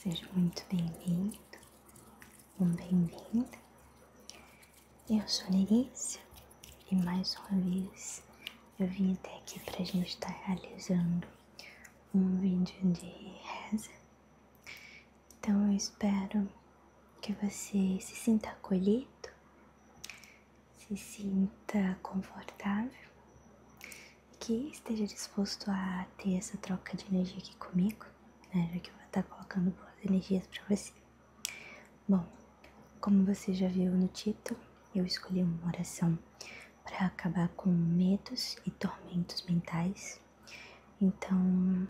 Seja muito bem-vindo, bem-vinda. Eu sou Lerícia e mais uma vez eu vim até aqui para a gente estar realizando um vídeo de reza. Então eu espero que você se sinta acolhido, se sinta confortável, que esteja disposto a ter essa troca de energia aqui comigo, né? Já que eu vou estar colocando boas energias para você. Bom, como você já viu no título, eu escolhi uma oração para acabar com medos e tormentos mentais. Então,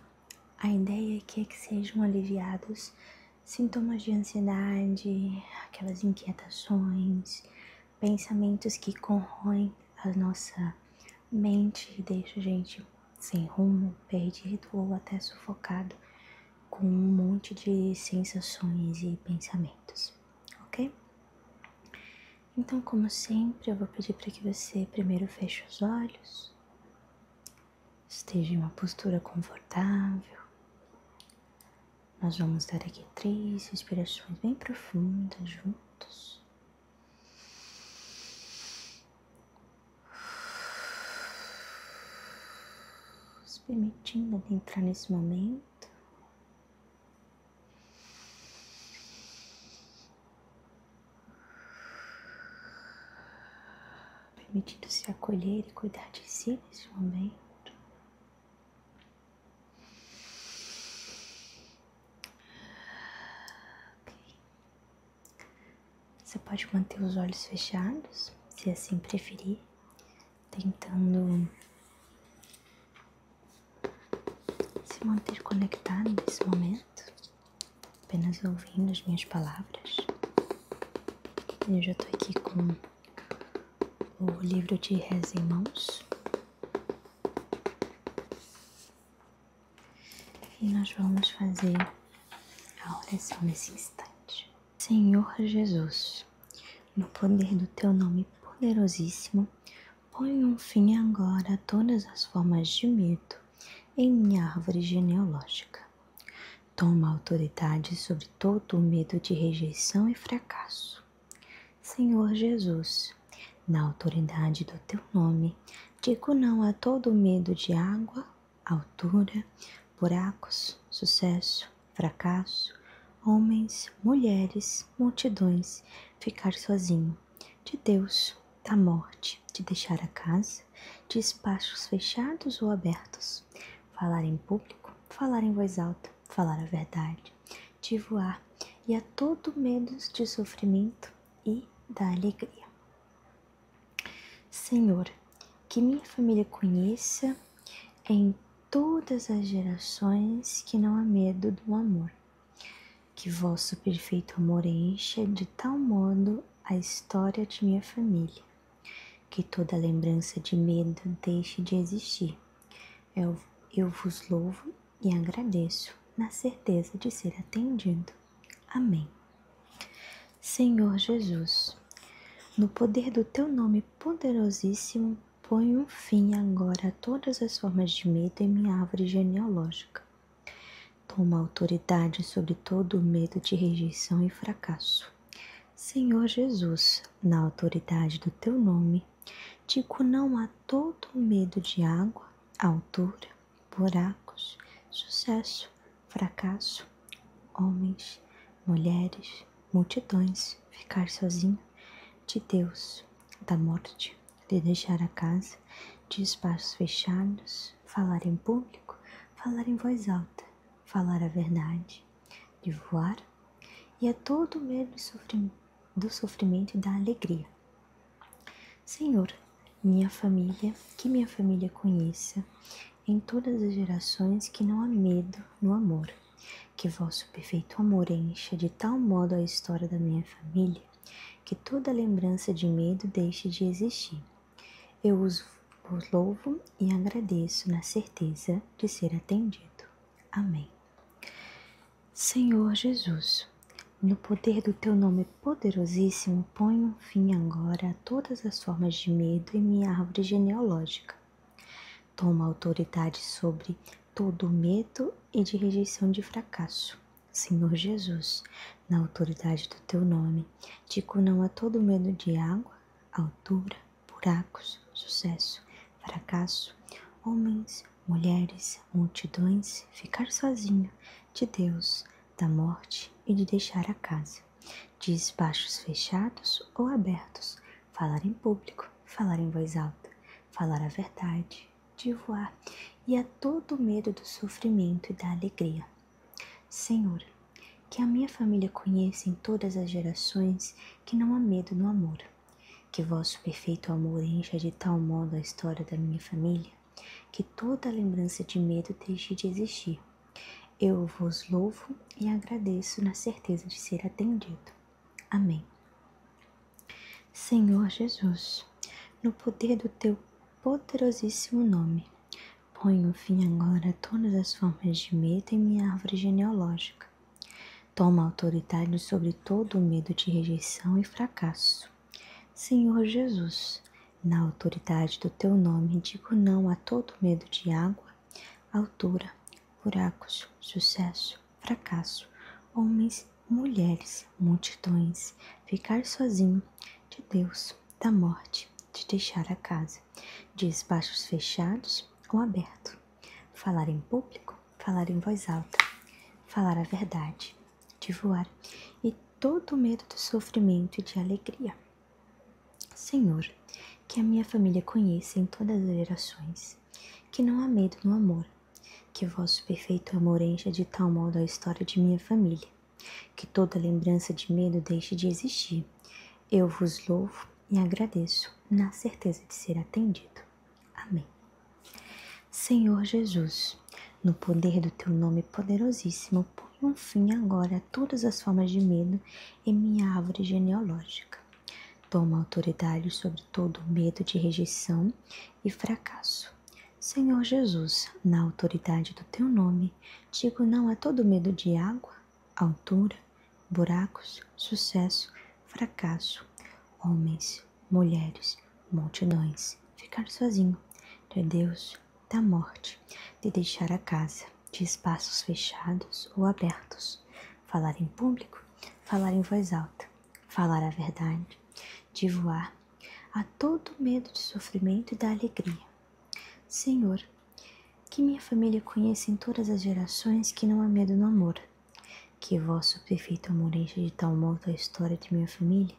a ideia aqui é que sejam aliviados sintomas de ansiedade, aquelas inquietações, pensamentos que corroem a nossa mente e deixam a gente sem rumo, perdido ou até sufocado com um monte de sensações e pensamentos, ok? Então, como sempre, eu vou pedir para que você primeiro feche os olhos, esteja em uma postura confortável. Nós vamos dar aqui 3 respirações bem profundas juntos. Se permitindo entrar nesse momento. Permitindo se acolher e cuidar de si nesse momento. Você pode manter os olhos fechados, se assim preferir, tentando se manter conectado nesse momento, apenas ouvindo as minhas palavras. Eu já tô aqui com o livro de reza em mãos. E nós vamos fazer a oração nesse instante. Senhor Jesus, no poder do teu nome poderosíssimo, põe um fim agora a todas as formas de medo em minha árvore genealógica. Toma autoridade sobre todo o medo de rejeição e fracasso. Senhor Jesus, na autoridade do teu nome, digo não a todo medo de água, altura, buracos, sucesso, fracasso, homens, mulheres, multidões, ficar sozinho, de Deus, da morte, de deixar a casa, de espaços fechados ou abertos, falar em público, falar em voz alta, falar a verdade, de voar e a todo medo de sofrimento e da alegria. Senhor, que minha família conheça em todas as gerações que não há medo do amor. Que vosso perfeito amor encha de tal modo a história de minha família, que toda lembrança de medo deixe de existir. Eu vos louvo e agradeço, na certeza de ser atendido. Amém. Senhor Jesus, no poder do teu nome poderosíssimo, põe um fim agora a todas as formas de medo em minha árvore genealógica. Toma autoridade sobre todo o medo de rejeição e fracasso. Senhor Jesus, na autoridade do teu nome, digo não a todo o medo de água, altura, buracos, sucesso, fracasso, homens, mulheres, multidões, ficar sozinho, de Deus, da morte, de deixar a casa, de espaços fechados, falar em público, falar em voz alta, falar a verdade, de voar e a todo medo do sofrimento e da alegria. Senhor, que minha família conheça em todas as gerações que não há medo no amor, que vosso perfeito amor encha de tal modo a história da minha família, que toda lembrança de medo deixe de existir. Eu vos louvo e agradeço na certeza de ser atendido. Amém. Senhor Jesus, no poder do teu nome poderosíssimo, põe um fim agora a todas as formas de medo em minha árvore genealógica. Toma autoridade sobre todo o medo e de rejeição de fracasso. Senhor Jesus, na autoridade do teu nome, digo não a todo medo de água, altura, buracos, sucesso, fracasso, homens, mulheres, multidões, ficar sozinho, de Deus, da morte e de deixar a casa, de espaços fechados ou abertos, falar em público, falar em voz alta, falar a verdade, de voar e a todo medo do sofrimento e da alegria. Senhor, que a minha família conheça em todas as gerações que não há medo no amor, que vosso perfeito amor encha de tal modo a história da minha família, que toda lembrança de medo deixe de existir. Eu vos louvo e agradeço na certeza de ser atendido. Amém. Senhor Jesus, no poder do teu poderosíssimo nome, ponho fim agora a todas as formas de medo em minha árvore genealógica. Toma autoridade sobre todo o medo de rejeição e fracasso. Senhor Jesus, na autoridade do teu nome, digo não a todo medo de água, altura, buracos, sucesso, fracasso, homens, mulheres, multidões, ficar sozinho, de Deus, da morte, de deixar a casa, de espaços fechados ou abertos, falar em público, falar em voz alta, falar a verdade, de voar e todo medo do sofrimento e de alegria. Senhor, que a minha família conheça em todas as gerações que não há medo no amor, que vosso perfeito amor encha de tal modo a história de minha família, que toda lembrança de medo deixe de existir. Eu vos louvo e agradeço, na certeza de ser atendido. Amém. Senhor Jesus, no poder do teu nome poderosíssimo, põe um fim agora a todas as formas de medo em minha árvore genealógica. Toma autoridade sobre todo o medo de rejeição e fracasso. Senhor Jesus, na autoridade do teu nome, digo não a todo medo de água, altura, buracos, sucesso, fracasso, homens, mulheres, multidões, ficar sozinho, de Deus, da morte, de deixar a casa, de espaços fechados ou abertos, falar em público, falar em voz alta, falar a verdade, de voar a todo medo de sofrimento e da alegria. Senhor, que minha família conheça em todas as gerações que não há medo no amor, que vosso perfeito amor encha de tal modo a história de minha família,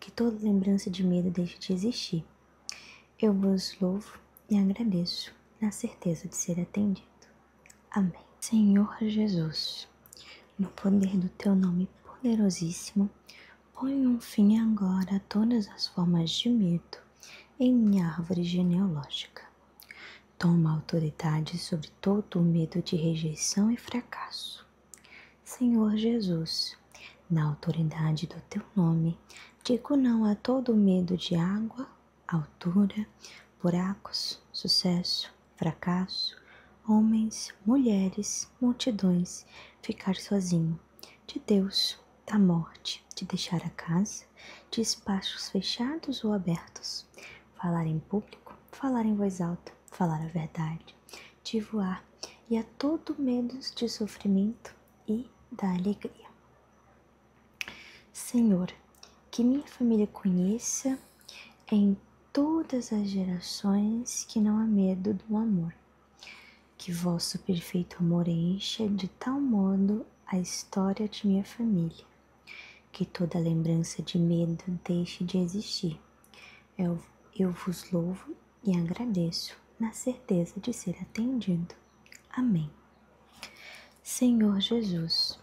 que toda lembrança de medo deixe de existir. Eu vos louvo e agradeço, na certeza de ser atendido. Amém. Senhor Jesus, no poder do teu nome poderosíssimo, põe um fim agora a todas as formas de medo em minha árvore genealógica. Toma autoridade sobre todo o medo de rejeição e fracasso. Senhor Jesus, na autoridade do teu nome, digo não a todo o medo de água, altura, buracos, sucesso, fracasso, homens, mulheres, multidões, ficar sozinho, de Deus, da morte, de deixar a casa, de espaços fechados ou abertos, falar em público, falar em voz alta, falar a verdade, de voar e a todo medo de sofrimento e da alegria. Senhor, que minha família conheça em todas as gerações que não há medo do amor, que vosso perfeito amor encha de tal modo a história de minha família, que toda lembrança de medo deixe de existir. Eu vos louvo e agradeço, na certeza de ser atendido. Amém. Senhor Jesus,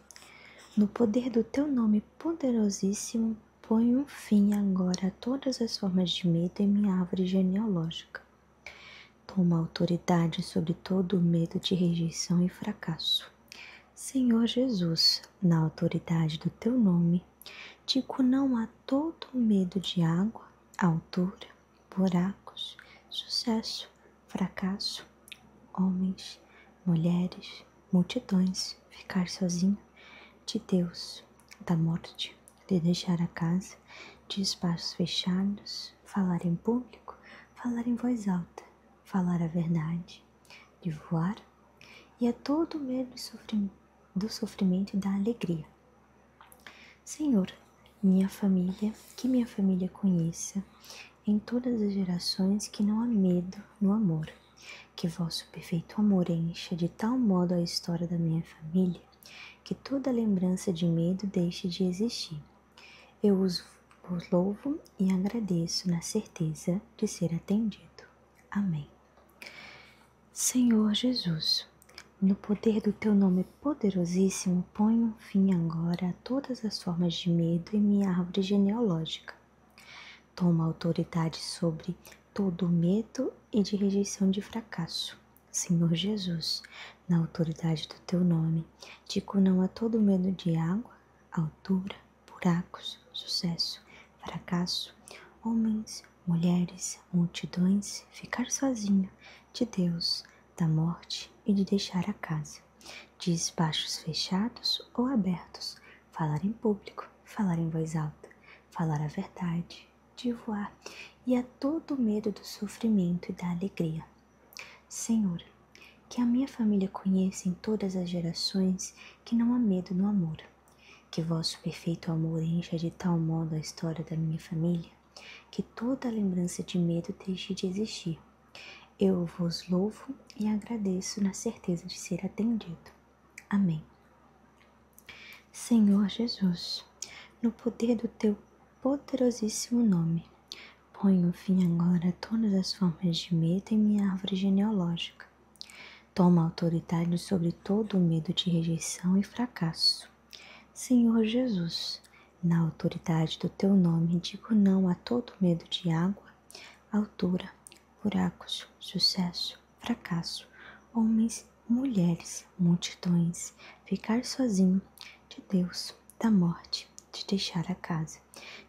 no poder do teu nome poderosíssimo, põe um fim agora a todas as formas de medo em minha árvore genealógica. Toma autoridade sobre todo o medo de rejeição e fracasso. Senhor Jesus, na autoridade do teu nome, digo não a todo o medo de água, altura, buracos, sucesso, fracasso, homens, mulheres, multidões, ficar sozinho, de Deus, da morte, de deixar a casa, de espaços fechados, falar em público, falar em voz alta, falar a verdade, de voar e a todo medo e sofrimento do sofrimento e da alegria. Senhor, que minha família conheça em todas as gerações que não há medo no amor, que vosso perfeito amor encha de tal modo a história da minha família, que toda lembrança de medo deixe de existir. Eu vos louvo e agradeço na certeza de ser atendido. Amém. Senhor Jesus, no poder do teu nome poderosíssimo, põe um fim agora a todas as formas de medo em minha árvore genealógica. Toma autoridade sobre todo o medo e de rejeição de fracasso. Senhor Jesus, na autoridade do teu nome, digo não a todo medo de água, altura, buracos, sucesso, fracasso, homens, mulheres, multidões, ficar sozinho, de Deus, da morte e de deixar a casa, de espaços fechados ou abertos, falar em público, falar em voz alta, falar a verdade, de voar e a todo medo do sofrimento e da alegria. Senhor, que a minha família conheça em todas as gerações que não há medo no amor, que vosso perfeito amor encha de tal modo a história da minha família, que toda lembrança de medo deixe de existir. Eu vos louvo e agradeço na certeza de ser atendido. Amém. Senhor Jesus, no poder do teu poderosíssimo nome, ponho fim agora a todas as formas de medo em minha árvore genealógica. Toma autoridade sobre todo o medo de rejeição e fracasso. Senhor Jesus, na autoridade do teu nome, digo não a todo medo de água, altura, buracos, sucesso, fracasso, homens, mulheres, multidões, ficar sozinho, de Deus, da morte, de deixar a casa,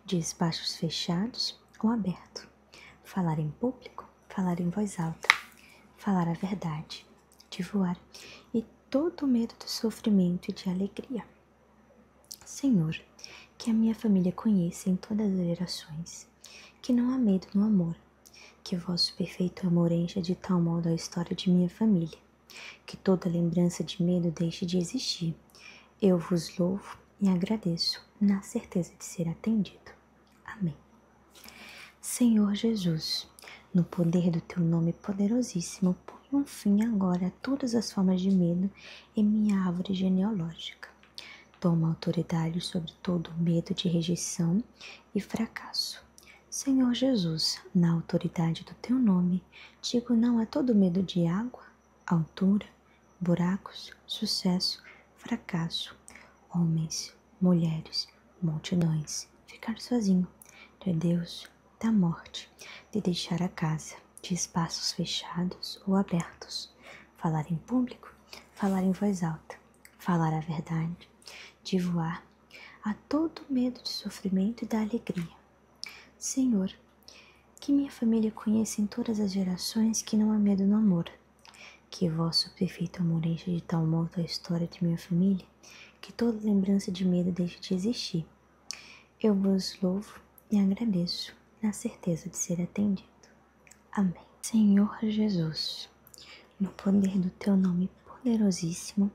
de espaços fechados ou abertos, falar em público, falar em voz alta, falar a verdade, de voar e todo o medo do sofrimento e de alegria. Senhor, que a minha família conheça em todas as gerações, que não há medo no amor, que vosso perfeito amor encha de tal modo a história de minha família, que toda lembrança de medo deixe de existir. Eu vos louvo e agradeço, na certeza de ser atendido. Amém. Senhor Jesus, no poder do teu nome poderosíssimo, põe um fim agora a todas as formas de medo em minha árvore genealógica. Toma autoridade sobre todo o medo de rejeição e fracasso. Senhor Jesus, na autoridade do teu nome, digo não a todo medo de água, altura, buracos, sucesso, fracasso, homens, mulheres, multidões, ficar sozinho, de Deus, da morte, de deixar a casa, de espaços fechados ou abertos, falar em público, falar em voz alta, falar a verdade, de voar a todo medo de sofrimento e da alegria. Senhor, que minha família conheça em todas as gerações que não há medo no amor, que vosso perfeito amor encha de tal modo a história de minha família, que toda lembrança de medo deixe de existir. Eu vos louvo e agradeço, na certeza de ser atendido. Amém. Senhor Jesus, no poder do teu nome poderosíssimo,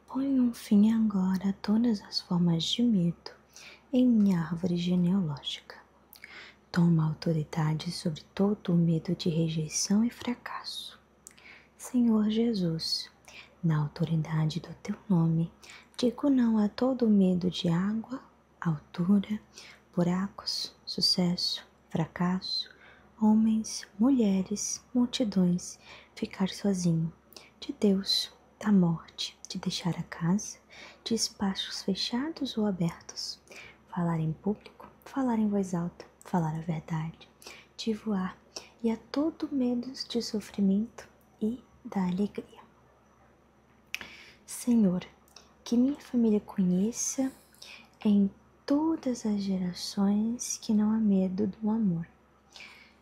põe um fim agora a todas as formas de medo em minha árvore genealógica. Toma autoridade sobre todo o medo de rejeição e fracasso. Senhor Jesus, na autoridade do teu nome, digo não a todo medo de água, altura, buracos, sucesso, fracasso, homens, mulheres, multidões, ficar sozinho, de Deus, da morte, de deixar a casa, de espaços fechados ou abertos, falar em público, falar em voz alta, falar a verdade, de voar e a todo medo de sofrimento e da alegria. Senhor, que minha família conheça em todas as gerações que não há medo do amor,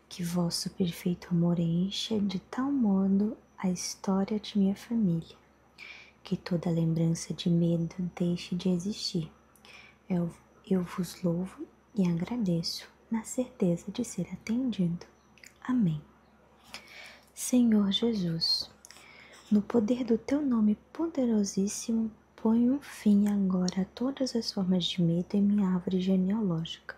que vosso perfeito amor encha de tal modo a história de minha família, que toda lembrança de medo deixe de existir. Eu vos louvo e agradeço, na certeza de ser atendido. Amém. Senhor Jesus, no poder do teu nome poderosíssimo, põe um fim agora a todas as formas de medo em minha árvore genealógica.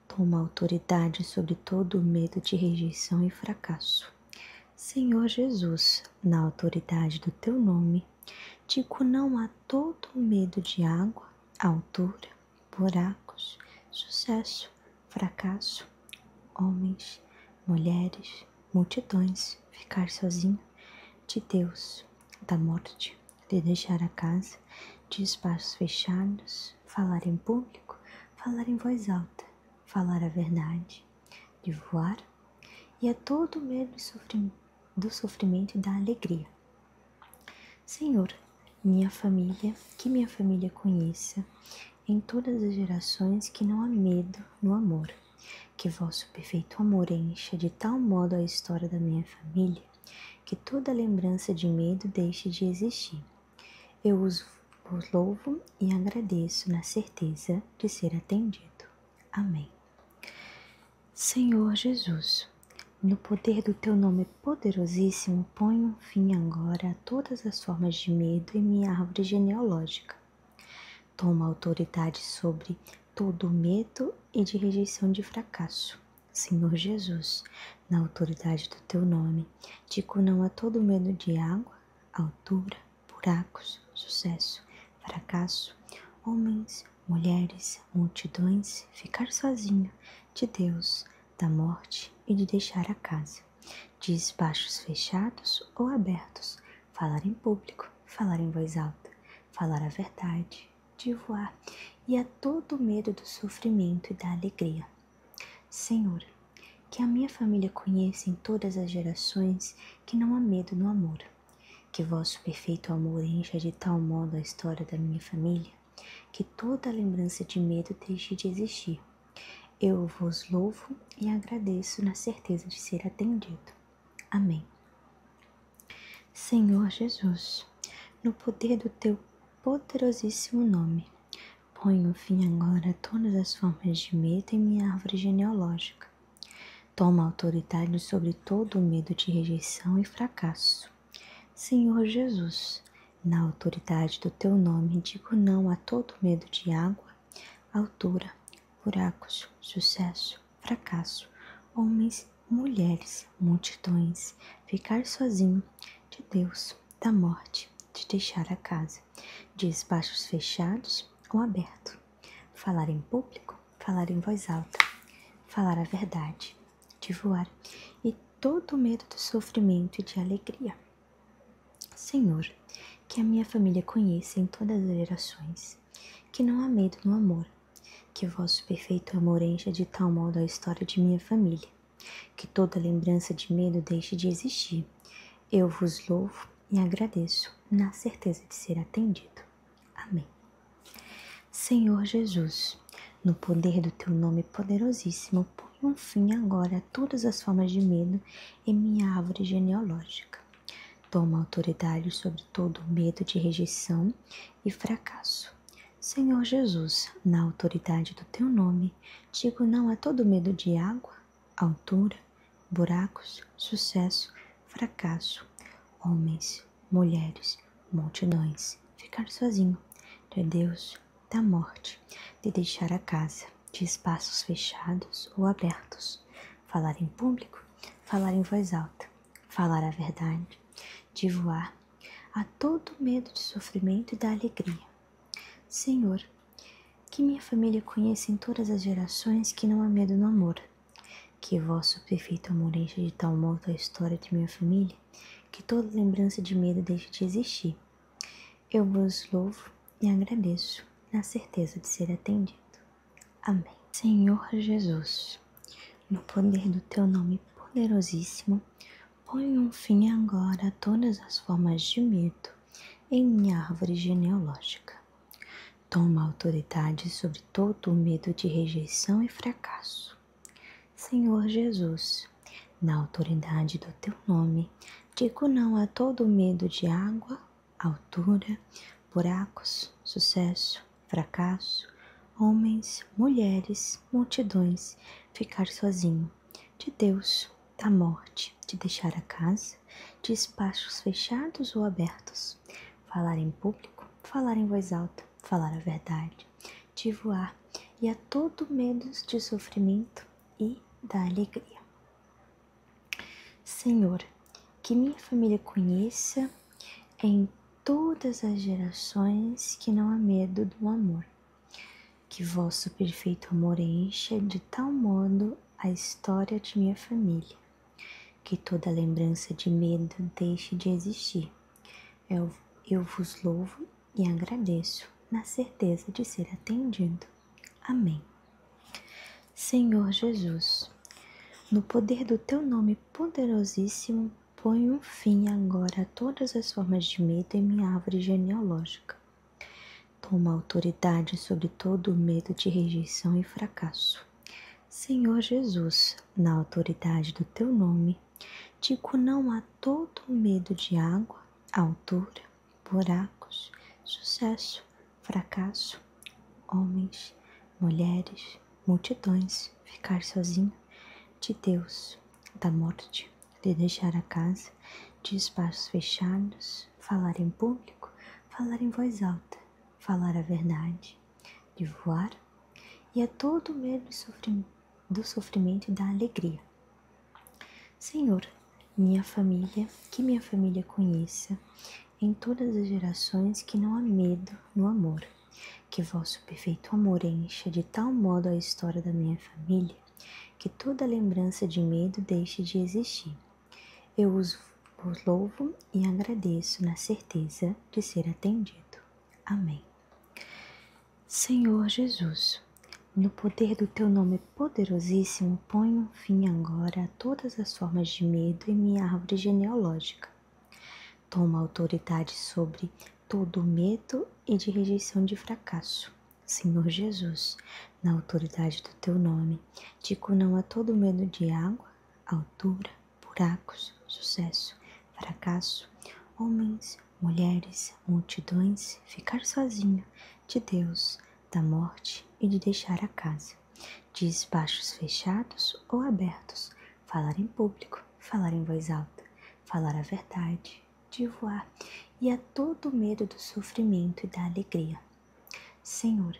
Toma autoridade sobre todo o medo de rejeição e fracasso. Senhor Jesus, na autoridade do teu nome, digo não a todo o medo de água, altura, buracos, sucesso, fracasso, homens, mulheres, multidões, ficar sozinho, de Deus, da morte, de deixar a casa, de espaços fechados, falar em público, falar em voz alta, falar a verdade, de voar, e a todo medo do sofrimento e da alegria. Senhor, que minha família conheça em todas as gerações que não há medo no amor, que vosso perfeito amor encha de tal modo a história da minha família, que toda lembrança de medo deixe de existir. Eu os louvo e agradeço na certeza de ser atendido. Amém. Senhor Jesus, no poder do teu nome poderosíssimo, põe um fim agora a todas as formas de medo em minha árvore genealógica. Toma autoridade sobre todo o medo e de rejeição de fracasso. Senhor Jesus, na autoridade do teu nome, digo não a todo medo de água, altura, buracos, sucesso, fracasso, homens, mulheres, multidões, ficar sozinho, de Deus, da morte e de deixar a casa, de espaços fechados ou abertos, falar em público, falar em voz alta, falar a verdade, de voar e a todo medo do sofrimento e da alegria. Senhor, que a minha família conheça em todas as gerações que não há medo no amor, que vosso perfeito amor encha de tal modo a história da minha família, que toda lembrança de medo deixe de existir. Eu vos louvo e agradeço na certeza de ser atendido. Amém. Senhor Jesus, no poder do teu poderosíssimo nome, põe um fim agora a todas as formas de medo em minha árvore genealógica. Toma autoridade sobre todo o medo de rejeição e fracasso. Senhor Jesus, na autoridade do teu nome, digo não a todo medo de água, altura, buracos, sucesso, fracasso, homens, mulheres, multidões, ficar sozinho, de Deus, da morte, de deixar a casa, de espaços fechados ou abertos, falar em público, falar em voz alta, falar a verdade, de voar e todo o medo do sofrimento e de alegria. Senhor, que a minha família conheça em todas as gerações, que não há medo no amor, que vosso perfeito amor encha de tal modo a história de minha família, que toda lembrança de medo deixe de existir. Eu vos louvo e agradeço, na certeza de ser atendido. Amém. Senhor Jesus, no poder do teu nome poderosíssimo, põe um fim agora a todas as formas de medo em minha árvore genealógica. Toma autoridade sobre todo o medo de rejeição e fracasso. Senhor Jesus, na autoridade do teu nome, digo não a todo medo de água, altura, buracos, sucesso, fracasso, homens, mulheres, multidões, ficar sozinho, de Deus, da morte, de deixar a casa, de espaços fechados ou abertos, falar em público, falar em voz alta, falar a verdade, de voar a todo medo de sofrimento e da alegria. Senhor, que minha família conheça em todas as gerações que não há medo no amor, que vosso perfeito amor encha de tal modo a história de minha família, que toda lembrança de medo deixe de existir. Eu vos louvo e agradeço, na certeza de ser atendido. Amém. Senhor Jesus, no poder do teu nome poderosíssimo, põe um fim agora a todas as formas de medo em minha árvore genealógica. Toma autoridade sobre todo o medo de rejeição e fracasso. Senhor Jesus, na autoridade do teu nome, digo não a todo o medo de água, altura, buracos, sucesso, fracasso, homens, mulheres, multidões, ficar sozinho, de Deus, da morte, de deixar a casa, de espaços fechados ou abertos, falar em público, falar em voz alta, falar a verdade, de voar e a todo medo de sofrimento e da alegria. Senhor, que minha família conheça em todas as gerações que não há medo do amor. Que vosso perfeito amor encha de tal modo a história de minha família, que toda lembrança de medo deixe de existir. Eu vos louvo e agradeço, na certeza de ser atendido. Amém. Senhor Jesus, no poder do teu nome poderosíssimo, põe um fim agora a todas as formas de medo em minha árvore genealógica. Toma autoridade sobre todo o medo de rejeição e fracasso. Senhor Jesus, na autoridade do teu nome, digo não a todo o medo de água, altura, buracos, sucesso, fracasso, homens, mulheres, multidões, ficar sozinho, de Deus, da morte, de deixar a casa, de espaços fechados, falar em público, falar em voz alta, falar a verdade, de voar e a todo medo do sofrimento e da alegria. Senhor, que minha família conheça em todas as gerações que não há medo no amor, que vosso perfeito amor encha de tal modo a história da minha família, que toda lembrança de medo deixe de existir. Eu vos louvo e agradeço na certeza de ser atendido. Amém. Senhor Jesus, no poder do teu nome poderosíssimo, põe um fim agora a todas as formas de medo em minha árvore genealógica. Toma autoridade sobre todo o medo e de rejeição de fracasso. Senhor Jesus, na autoridade do teu nome, digo não a todo medo de água, altura, buracos, sucesso, fracasso, homens, mulheres, multidões, ficar sozinho, de Deus, da morte e de deixar a casa, de espaços fechados ou abertos, falar em público, falar em voz alta, falar a verdade, de voar e a todo medo do sofrimento e da alegria. Senhor,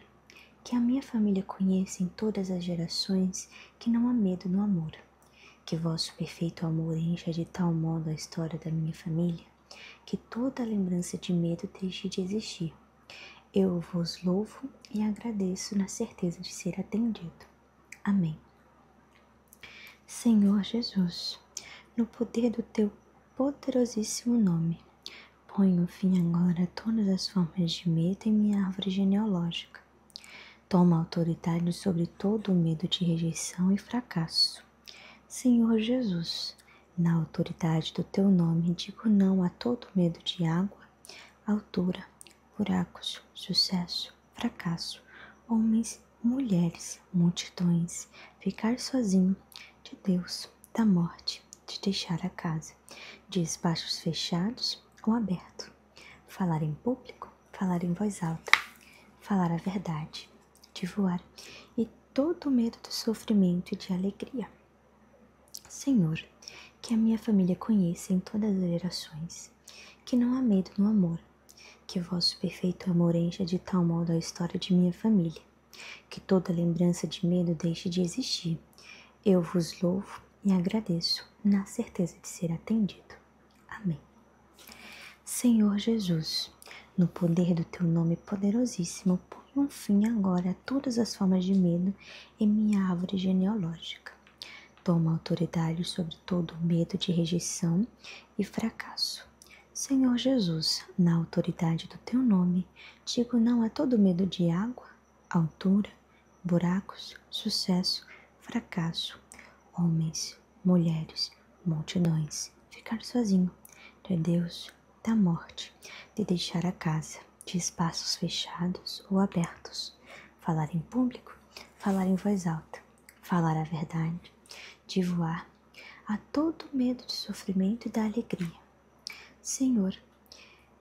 que a minha família conheça em todas as gerações que não há medo no amor, que vosso perfeito amor encha de tal modo a história da minha família, que toda lembrança de medo deixe de existir. Eu vos louvo e agradeço na certeza de ser atendido. Amém. Senhor Jesus, no poder do teu poderosíssimo nome, põe um fim agora a todas as formas de medo em minha árvore genealógica. Toma autoridade sobre todo o medo de rejeição e fracasso. Senhor Jesus, na autoridade do teu nome, digo não a todo medo de água, altura, buracos, sucesso, fracasso, homens, mulheres, multidões, ficar sozinho, de Deus, da morte, de deixar a casa, de espaços fechados ou abertos, falar em público, falar em voz alta, falar a verdade, de voar e todo medo do sofrimento e de alegria. Senhor, que a minha família conheça em todas as gerações, que não há medo no amor, que vosso perfeito amor encha de tal modo a história de minha família, que toda lembrança de medo deixe de existir. Eu vos louvo e agradeço, na certeza de ser atendido. Amém. Senhor Jesus, no poder do teu nome poderosíssimo, põe um fim agora a todas as formas de medo em minha árvore genealógica. Toma autoridade sobre todo o medo de rejeição e fracasso. Senhor Jesus, na autoridade do teu nome, digo não a todo medo de água, altura, buracos, sucesso, fracasso, homens, mulheres, multidões, ficar sozinho, de Deus, da morte, de deixar a casa, de espaços fechados ou abertos, falar em público, falar em voz alta, falar a verdade, de voar a todo medo de sofrimento e da alegria. Senhor,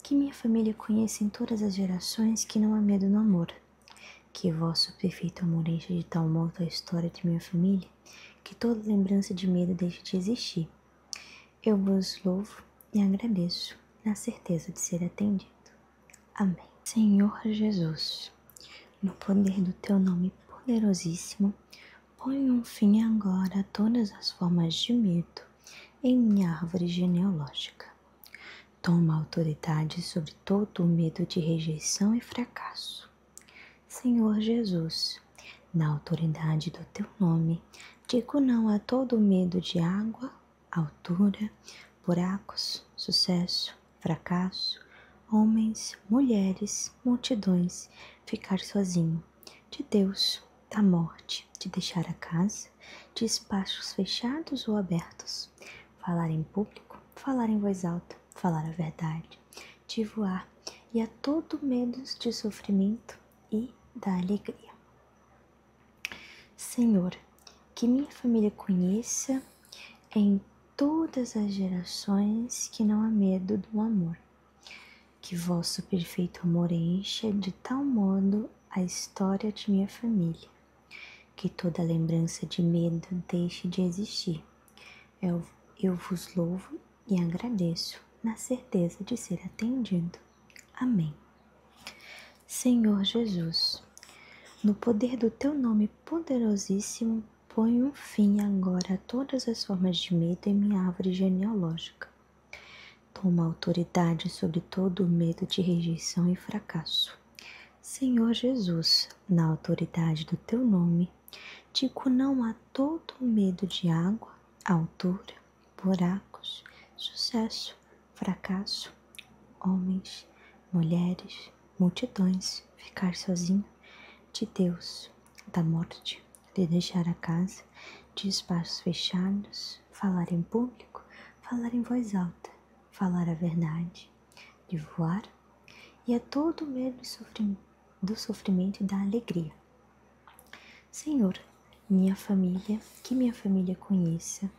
que minha família conheça em todas as gerações que não há medo no amor, que vosso perfeito amor encha de tal modo a história de minha família, que toda lembrança de medo deixe de existir. Eu vos louvo e agradeço, na certeza de ser atendido. Amém. Senhor Jesus, no poder do teu nome poderosíssimo, põe um fim agora a todas as formas de medo em minha árvore genealógica. Toma autoridade sobre todo o medo de rejeição e fracasso. Senhor Jesus, na autoridade do teu nome, digo não a todo o medo de água, altura, buracos, sucesso, fracasso, homens, mulheres, multidões, ficar sozinho, de Deus, da morte, de deixar a casa, de espaços fechados ou abertos, falar em público, falar em voz alta, falar a verdade, de voar e a todo medo de sofrimento e da alegria. Senhor, que minha família conheça em todas as gerações que não há medo do amor. Que vosso perfeito amor encha de tal modo a história de minha família, que toda lembrança de medo deixe de existir. Eu vos louvo e agradeço, na certeza de ser atendido. Amém. Senhor Jesus, no poder do teu nome poderosíssimo, põe um fim agora a todas as formas de medo em minha árvore genealógica. Toma autoridade sobre todo o medo de rejeição e fracasso. Senhor Jesus, na autoridade do teu nome, digo não a todo o medo de água, altura, buracos, sucesso, fracasso, homens, mulheres, multidões, ficar sozinho, de Deus, da morte, de deixar a casa, de espaços fechados, falar em público, falar em voz alta, falar a verdade, de voar e a todo medo do sofrimento e da alegria. Senhor, que minha família conheça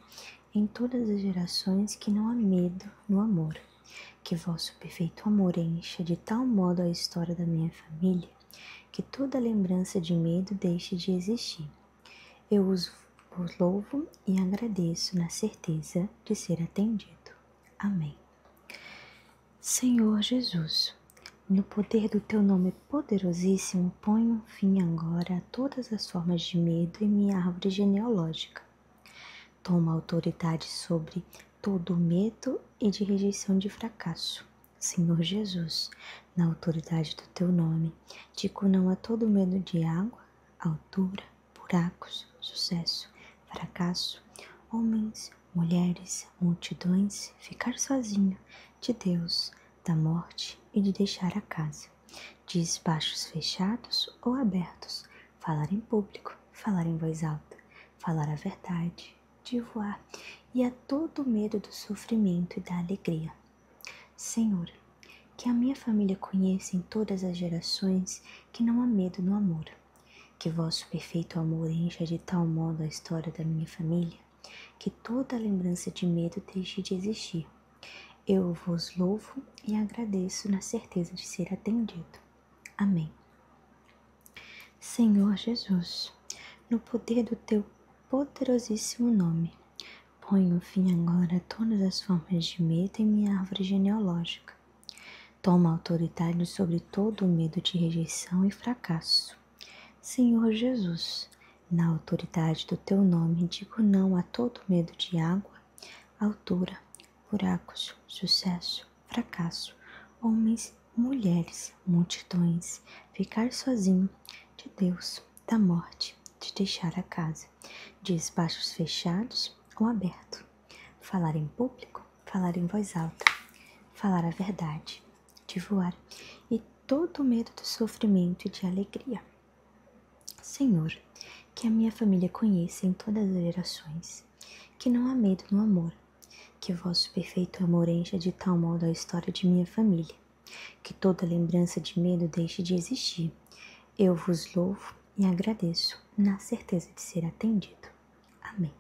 em todas as gerações que não há medo no amor, que vosso perfeito amor encha de tal modo a história da minha família, que toda lembrança de medo deixe de existir. Eu vos louvo e agradeço na certeza de ser atendido. Amém. Senhor Jesus, no poder do teu nome poderosíssimo, põe um fim agora a todas as formas de medo em minha árvore genealógica. Toma autoridade sobre todo o medo e de rejeição de fracasso. Senhor Jesus, na autoridade do teu nome, digo não a todo medo de água, altura, buracos, sucesso, fracasso, homens, mulheres, multidões, ficar sozinho, de Deus, da morte e de deixar a casa, de espaços fechados ou abertos, falar em público, falar em voz alta, falar a verdade, de voar e a todo medo do sofrimento e da alegria. Senhor, que a minha família conheça em todas as gerações que não há medo no amor, que vosso perfeito amor encha de tal modo a história da minha família, que toda lembrança de medo deixe de existir. Eu vos louvo e agradeço na certeza de ser atendido. Amém. Senhor Jesus, no poder do teu poderosíssimo nome, põe um fim agora a todas as formas de medo em minha árvore genealógica. Toma autoridade sobre todo o medo de rejeição e fracasso. Senhor Jesus, na autoridade do teu nome, digo não a todo medo de água, altura, buracos, sucesso, fracasso, homens, mulheres, multidões, ficar sozinho, de Deus, da morte, de deixar a casa, de espaços fechados ou abertos, falar em público, falar em voz alta, falar a verdade, de voar e todo o medo do sofrimento e de alegria. Senhor, que a minha família conheça em todas as gerações, que não há medo no amor, que vosso perfeito amor encha de tal modo a história de minha família, que toda lembrança de medo deixe de existir. Eu vos louvo e agradeço, na certeza de ser atendido. Amém.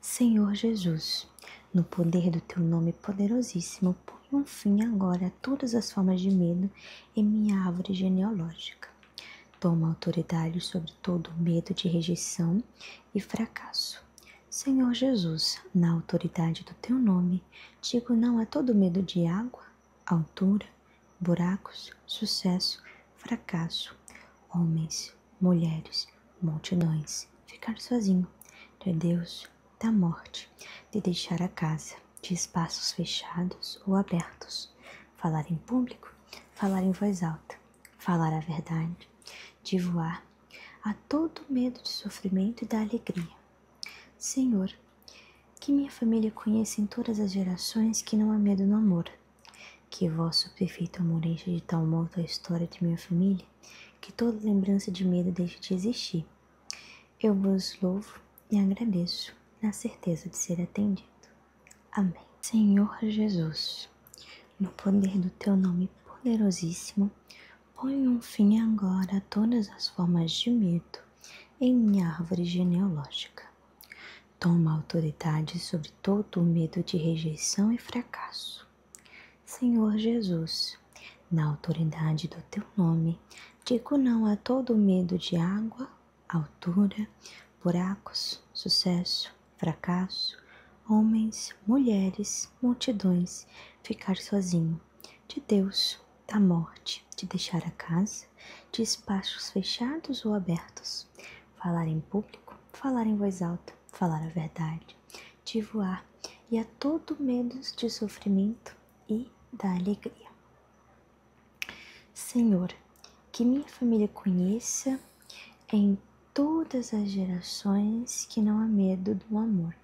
Senhor Jesus, no poder do teu nome poderosíssimo, põe um fim agora a todas as formas de medo em minha árvore genealógica. Toma autoridade sobre todo o medo de rejeição e fracasso. Senhor Jesus, na autoridade do teu nome, digo não a todo medo de água, altura, buracos, sucesso, fracasso, homens, mulheres, multidões, ficar sozinho, de Deus, da morte, de deixar a casa, de espaços fechados ou abertos, falar em público, falar em voz alta, falar a verdade, de voar, a todo medo de sofrimento e da alegria. Senhor, que minha família conheça em todas as gerações que não há medo no amor, que vosso perfeito amor encha de tal modo a história de minha família, que toda lembrança de medo deixe de existir. Eu vos louvo e agradeço, na certeza de ser atendido. Amém. Senhor Jesus, no poder do teu nome poderosíssimo, põe um fim agora a todas as formas de medo em minha árvore genealógica. Toma autoridade sobre todo o medo de rejeição e fracasso. Senhor Jesus, na autoridade do teu nome, digo não a todo medo de água, altura, buracos, sucesso, fracasso, homens, mulheres, multidões, ficar sozinho, de Deus, da morte, de deixar a casa, de espaços fechados ou abertos, falar em público, falar em voz alta, falar a verdade, de voar e a todo medo de sofrimento e da alegria. Senhor, que minha família conheça em todas as gerações que não há medo do amor,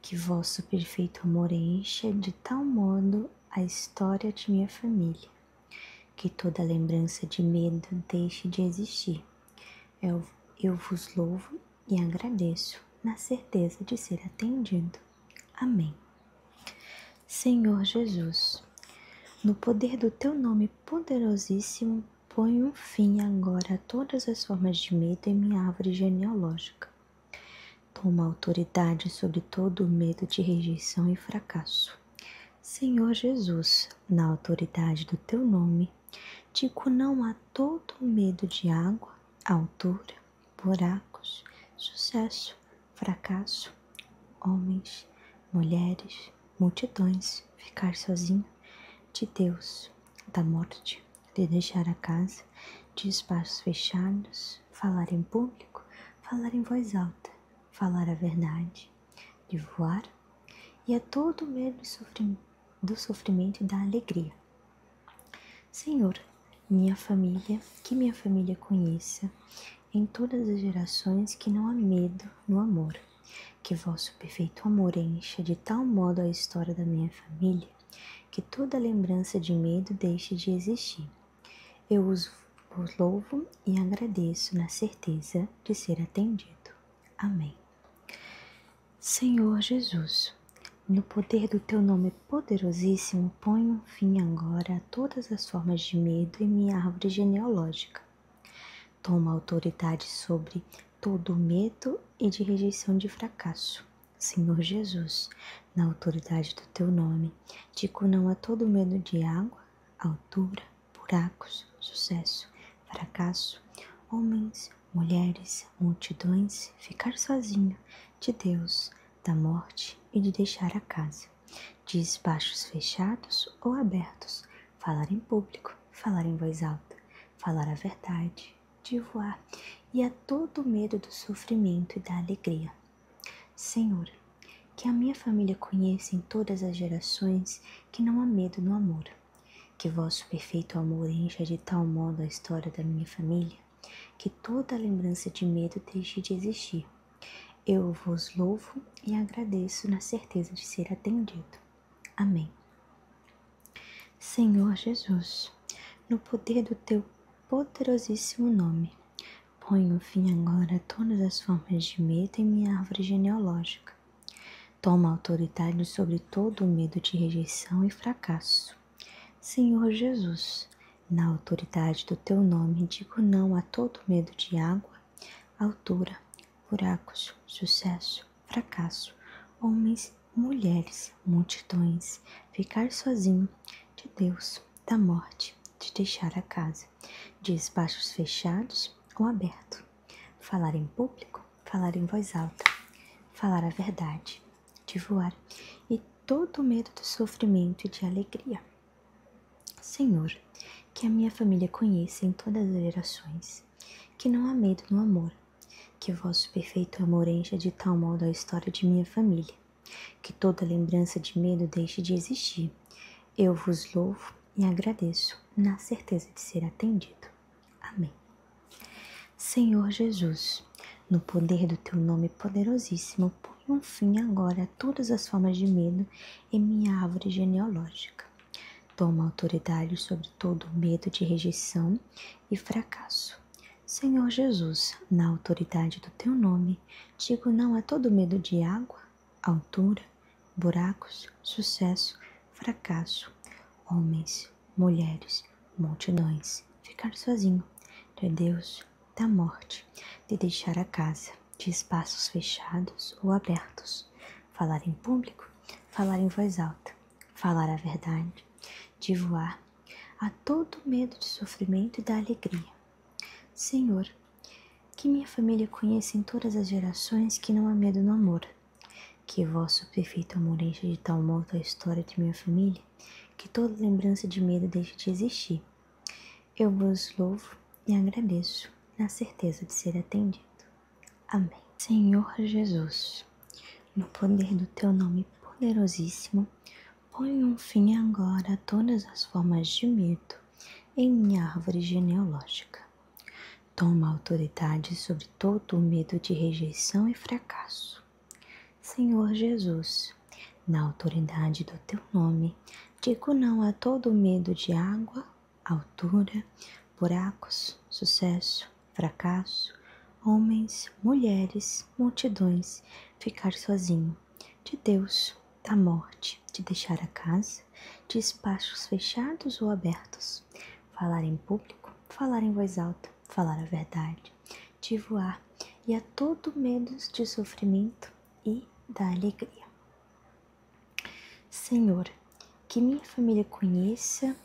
que vosso perfeito amor encha de tal modo a história de minha família, que toda lembrança de medo deixe de existir. Eu vos louvo e agradeço, na certeza de ser atendido. Amém. Senhor Jesus, no poder do teu nome poderosíssimo, põe um fim agora a todas as formas de medo em minha árvore genealógica. Toma autoridade sobre todo o medo de rejeição e fracasso. Senhor Jesus, na autoridade do teu nome, digo não a todo o medo de água, altura, buracos, sucesso, fracasso, homens, mulheres, multidões, ficar sozinho, de Deus, da morte, de deixar a casa, de espaços fechados, falar em público, falar em voz alta, falar a verdade, de voar e a todo medo do sofrimento e da alegria. Senhor, que minha família conheça em todas as gerações que não há medo no amor, que vosso perfeito amor encha de tal modo a história da minha família, que toda lembrança de medo deixe de existir. Eu vos louvo e agradeço na certeza de ser atendido. Amém. Senhor Jesus, no poder do teu nome poderosíssimo, põe um fim agora a todas as formas de medo em minha árvore genealógica. Toma autoridade sobre todo o medo e de rejeição de fracasso. Senhor Jesus, na autoridade do teu nome, digo não a todo medo de água, altura, buracos, sucesso, fracasso, homens, mulheres, multidões, ficar sozinho, de Deus, da morte e de deixar a casa, de espaços fechados ou abertos, falar em público, falar em voz alta, falar a verdade, de voar e a todo medo do sofrimento e da alegria. Senhor, que a minha família conheça em todas as gerações que não há medo no amor, que vosso perfeito amor encha de tal modo a história da minha família, que toda lembrança de medo deixe de existir. Eu vos louvo e agradeço na certeza de ser atendido. Amém. Senhor Jesus, no poder do teu poderosíssimo nome, põe um fim agora a todas as formas de medo em minha árvore genealógica. Toma autoridade sobre todo o medo de rejeição e fracasso. Senhor Jesus, na autoridade do teu nome, digo não a todo medo de água, altura, buracos, sucesso, fracasso, homens, mulheres, multidões, ficar sozinho, de Deus, da morte, de deixar a casa, de espaços fechados ou abertos, falar em público, falar em voz alta, falar a verdade, de voar e todo o medo do sofrimento e de alegria. Senhor, que a minha família conheça em todas as gerações, que não há medo no amor, que vosso perfeito amor encha de tal modo a história de minha família, que toda lembrança de medo deixe de existir. Eu vos louvo e agradeço, na certeza de ser atendido. Amém. Senhor Jesus, no poder do teu nome poderosíssimo, põe um fim agora a todas as formas de medo em minha árvore genealógica. Toma autoridade sobre todo o medo de rejeição e fracasso. Senhor Jesus, na autoridade do teu nome, digo não a todo medo de água, altura, buracos, sucesso, fracasso, homens, mulheres, multidões, ficar sozinho, de Deus, da morte, de deixar a casa, de espaços fechados ou abertos, falar em público, falar em voz alta, falar a verdade, de voar, a todo medo de sofrimento e da alegria. Senhor, que minha família conheça em todas as gerações que não há medo no amor, que vosso perfeito amor encha de tal modo a história de minha família, que toda lembrança de medo deixe de existir. Eu vos louvo e agradeço, na certeza de ser atendido. Amém. Senhor Jesus, no poder do teu nome poderosíssimo, põe um fim agora a todas as formas de medo em minha árvore genealógica. Toma autoridade sobre todo o medo de rejeição e fracasso. Senhor Jesus, na autoridade do teu nome, digo não a todo medo de água, altura, buracos, sucesso, fracasso, homens, mulheres, multidões, ficar sozinho, de Deus, da morte, de deixar a casa, de espaços fechados ou abertos, falar em público, falar em voz alta, falar a verdade, de voar e a todo medo de sofrimento e da alegria. Senhor, que minha família conheça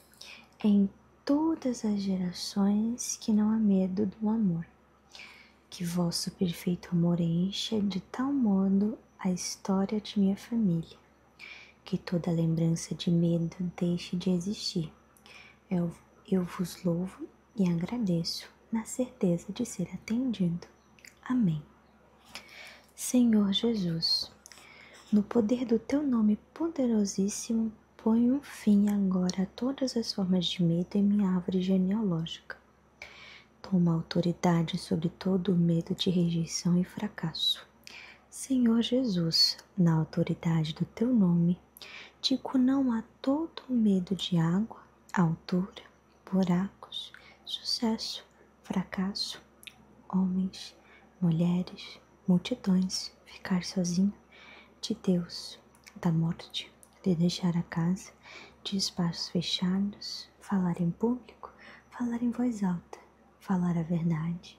em todas as gerações que não há medo do amor, que vosso perfeito amor encha de tal modo a história de minha família, que toda lembrança de medo deixe de existir. Eu vos louvo e agradeço, na certeza de ser atendido. Amém. Senhor Jesus, no poder do teu nome poderosíssimo, põe um fim agora a todas as formas de medo em minha árvore genealógica. Toma autoridade sobre todo o medo de rejeição e fracasso. Senhor Jesus, na autoridade do teu nome, digo não a todo o medo de água, altura, buracos, sucesso, fracasso, homens, mulheres, multidões, ficar sozinho, de Deus, da morte, de deixar a casa, de espaços fechados, falar em público, falar em voz alta, falar a verdade,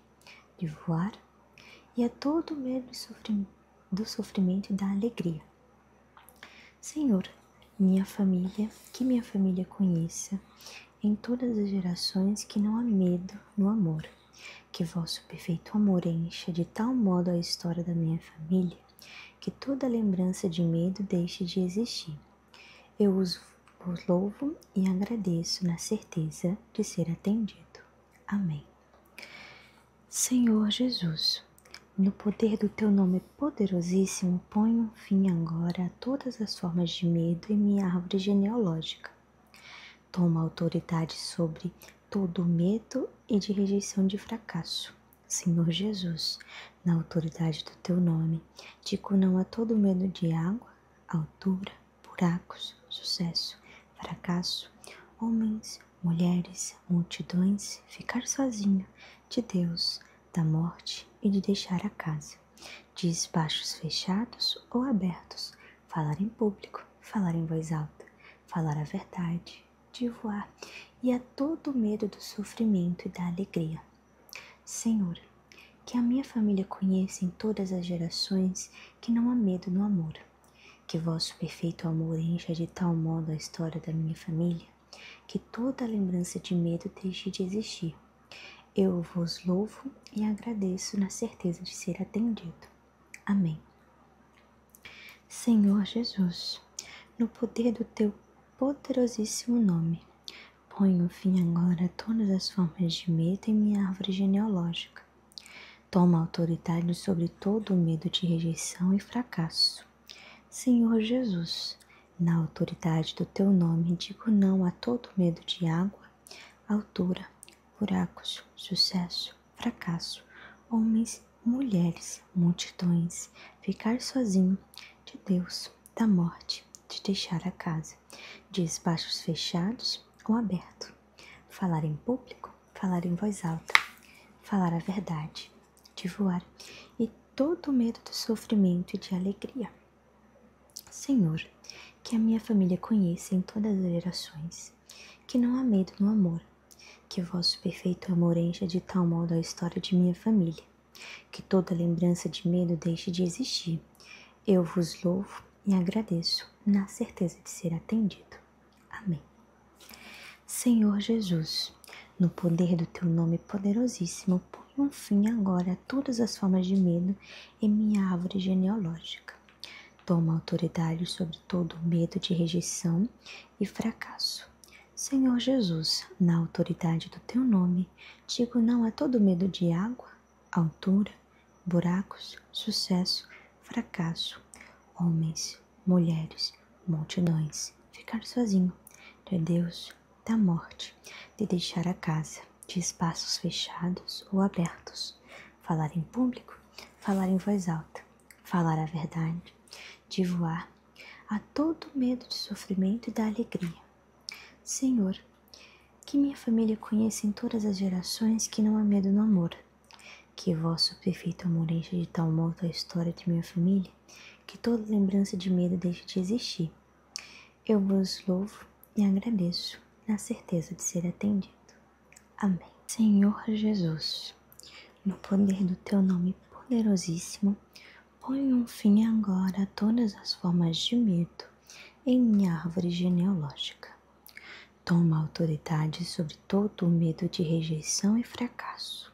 de voar e a todo medo do sofrimento e da alegria. Senhor, que minha família conheça em todas as gerações que não há medo no amor, que vosso perfeito amor encha de tal modo a história da minha família, que toda lembrança de medo deixe de existir. Eu vos louvo e agradeço na certeza de ser atendido. Amém. Senhor Jesus, no poder do teu nome poderosíssimo, põe um fim agora a todas as formas de medo em minha árvore genealógica. Toma autoridade sobre todo o medo e de rejeição de fracasso. Senhor Jesus, na autoridade do teu nome, digo não a todo medo de água, altura, buracos, sucesso, fracasso, homens, mulheres, multidões, ficar sozinho, de Deus, da morte e de deixar a casa, de espaços fechados ou abertos, falar em público, falar em voz alta, falar a verdade, de voar e a todo medo do sofrimento e da alegria. Senhor, que a minha família conheça em todas as gerações que não há medo no amor, que vosso perfeito amor encha de tal modo a história da minha família, que toda lembrança de medo deixe de existir. Eu vos louvo e agradeço na certeza de ser atendido. Amém. Senhor Jesus, no poder do teu poderosíssimo nome, ponho fim agora a todas as formas de medo em minha árvore genealógica. Toma autoridade sobre todo o medo de rejeição e fracasso. Senhor Jesus, na autoridade do teu nome, digo não a todo medo de água, altura, buracos, sucesso, fracasso, homens, mulheres, multidões, ficar sozinho, de Deus, da morte, de deixar a casa, de espaços fechados ou abertos, falar em público, falar em voz alta, falar a verdade, de voar e todo medo do sofrimento e de alegria. Senhor, que a minha família conheça em todas as gerações, que não há medo no amor, que vosso perfeito amor encha de tal modo a história de minha família, que toda lembrança de medo deixe de existir. Eu vos louvo e agradeço, na certeza de ser atendido. Amém. Senhor Jesus, no poder do teu nome poderosíssimo, põe um fim agora a todas as formas de medo em minha árvore genealógica. Toma autoridade sobre todo o medo de rejeição e fracasso. Senhor Jesus, na autoridade do teu nome, digo não a todo medo de água, altura, buracos, sucesso, fracasso, homens, mulheres, multidões, ficar sozinho, de Deus, da morte, de deixar a casa, de espaços fechados ou abertos, falar em público, falar em voz alta, falar a verdade, de voar, a todo medo de sofrimento e da alegria. Senhor, que minha família conheça em todas as gerações que não há medo no amor, que vosso perfeito amor encha de tal modo a história de minha família, que toda lembrança de medo deixe de existir. Eu vos louvo e agradeço, na certeza de ser atendido. Amém. Senhor Jesus, no poder do teu nome poderosíssimo, põe um fim agora a todas as formas de medo em minha árvore genealógica. Toma autoridade sobre todo o medo de rejeição e fracasso.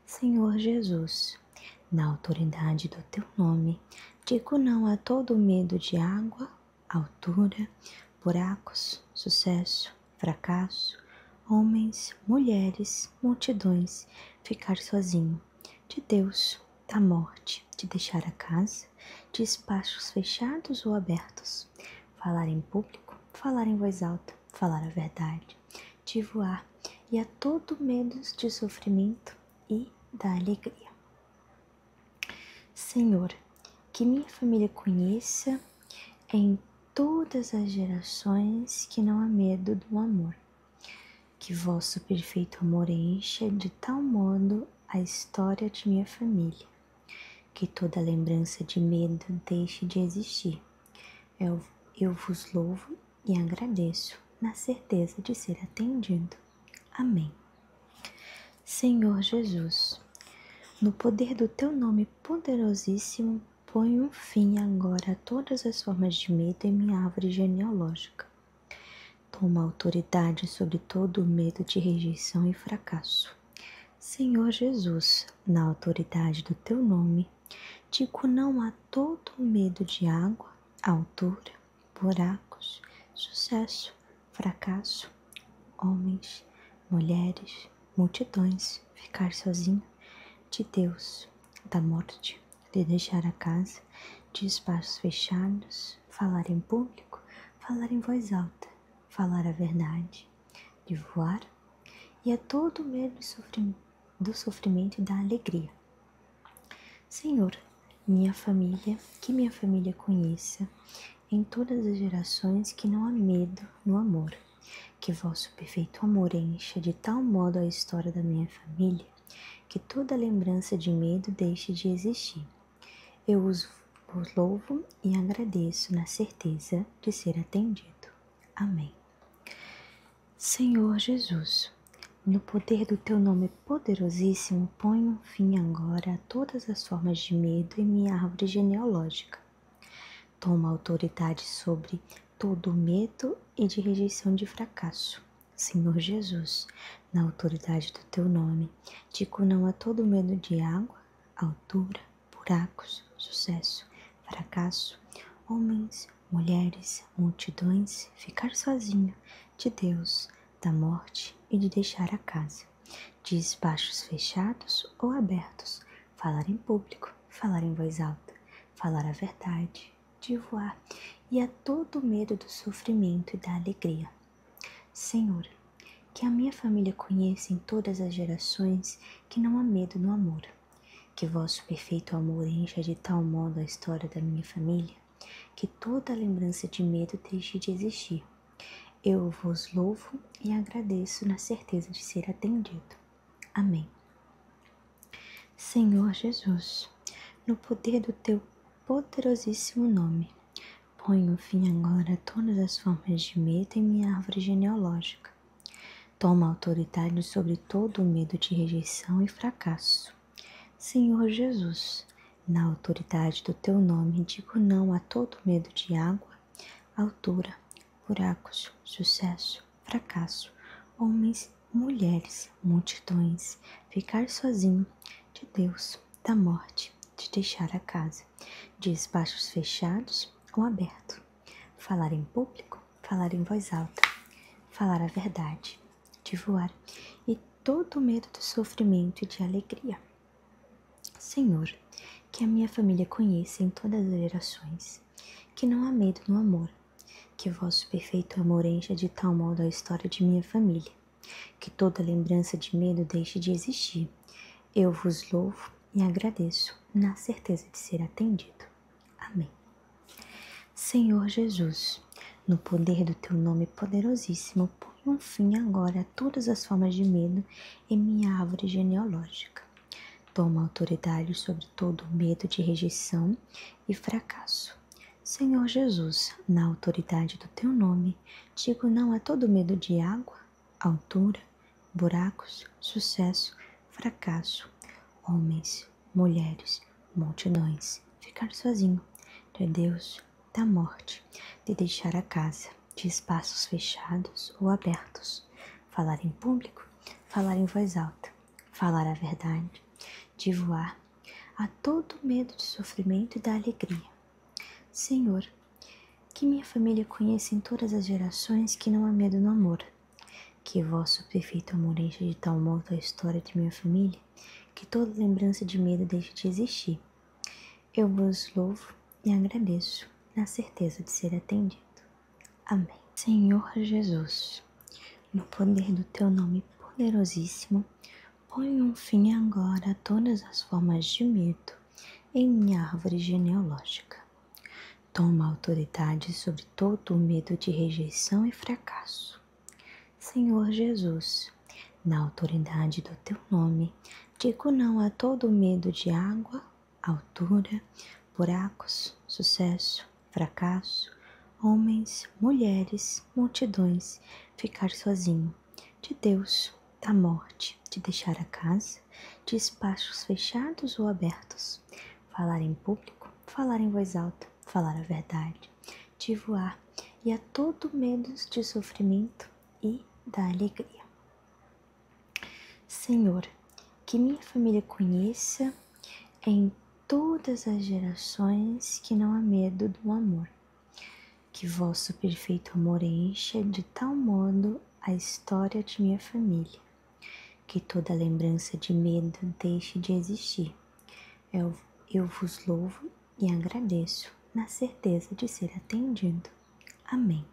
Senhor Jesus, na autoridade do teu nome, digo não a todo o medo de água, altura, buracos, sucesso, fracasso, homens, mulheres, multidões, ficar sozinho, de Deus, da morte, de deixar a casa, de espaços fechados ou abertos, falar em público, falar em voz alta, falar a verdade, de voar e a todo medo de sofrimento e da alegria. Senhor, que minha família conheça em todas as gerações que não há medo do amor, que vosso perfeito amor encha de tal modo a história de minha família, que toda lembrança de medo deixe de existir. Eu vos louvo e agradeço, na certeza de ser atendido. Amém. Senhor Jesus, no poder do teu nome poderosíssimo, põe um fim agora a todas as formas de medo em minha árvore genealógica. Toma autoridade sobre todo o medo de rejeição e fracasso. Senhor Jesus, na autoridade do teu nome, digo não a todo o medo de água, altura, buracos, sucesso, fracasso, homens, mulheres, multidões, ficar sozinho, de Deus, da morte, de deixar a casa, de espaços fechados, falar em público, falar em voz alta, falar a verdade, de voar e a todo medo do sofrimento e da alegria. Senhor, que minha família conheça em todas as gerações que não há medo no amor, que vosso perfeito amor encha de tal modo a história da minha família, que toda lembrança de medo deixe de existir. Eu vos louvo e agradeço na certeza de ser atendido. Amém. Senhor Jesus, no poder do teu nome poderosíssimo, põe um fim agora a todas as formas de medo em minha árvore genealógica. Toma autoridade sobre todo o medo e de rejeição de fracasso. Senhor Jesus, na autoridade do teu nome, digo não a todo medo de água, altura, buracos, sucesso, fracasso, homens, mulheres, multidões, ficar sozinho, de Deus, da morte e de deixar a casa, de espaços fechados ou abertos, falar em público, falar em voz alta, falar a verdade, de voar e a todo medo do sofrimento e da alegria. Senhor, que a minha família conheça em todas as gerações que não há medo no amor, que vosso perfeito amor encha de tal modo a história da minha família, que toda lembrança de medo deixe de existir. Eu vos louvo e agradeço na certeza de ser atendido. Amém. Senhor Jesus, no poder do teu poderosíssimo nome, ponho fim agora a todas as formas de medo em minha árvore genealógica. Toma autoridade sobre todo o medo de rejeição e fracasso. Senhor Jesus, na autoridade do teu nome, digo não a todo medo de água, altura, buracos, sucesso, fracasso, homens, mulheres, multidões, ficar sozinho, de Deus, da morte, de deixar a casa, de espaços fechados ou abertos, falar em público, falar em voz alta, falar a verdade, de voar e todo medo do sofrimento e de alegria. Senhor, que a minha família conheça em todas as gerações, que não há medo no amor, que vosso perfeito amor encha de tal modo a história de minha família, que toda lembrança de medo deixe de existir. Eu vos louvo e agradeço, na certeza de ser atendido. Amém. Senhor Jesus, no poder do teu nome poderosíssimo, põe um fim agora a todas as formas de medo em minha árvore genealógica. Toma autoridade sobre todo o medo de rejeição e fracasso. Senhor Jesus, na autoridade do teu nome, digo não a todo medo de água, altura, buracos, sucesso, fracasso, homens, mulheres, multidões, ficar sozinho, de Deus, da morte, de deixar a casa, de espaços fechados ou abertos, falar em público, falar em voz alta, falar a verdade, de voar a todo medo de sofrimento e da alegria. Senhor, que minha família conheça em todas as gerações que não há medo no amor, que vosso perfeito amor encha de tal modo a história de minha família, que toda lembrança de medo deixe de existir. Eu vos louvo e agradeço, na certeza de ser atendido. Amém. Senhor Jesus, no poder do teu nome poderosíssimo, põe um fim agora a todas as formas de medo em minha árvore genealógica. Toma autoridade sobre todo o medo de rejeição e fracasso. Senhor Jesus, na autoridade do teu nome, digo não a todo medo de água, altura, buracos, sucesso, fracasso, homens, mulheres, multidões, ficar sozinho, de Deus, da morte, de deixar a casa, de espaços fechados ou abertos, falar em público, falar em voz alta, falar a verdade, de voar e a todo medo de sofrimento e da alegria. Senhor, que minha família conheça em todas as gerações que não há medo do amor, que vosso perfeito amor encha de tal modo a história de minha família, que toda lembrança de medo deixe de existir. Eu vos louvo e agradeço, na certeza de ser atendido. Amém.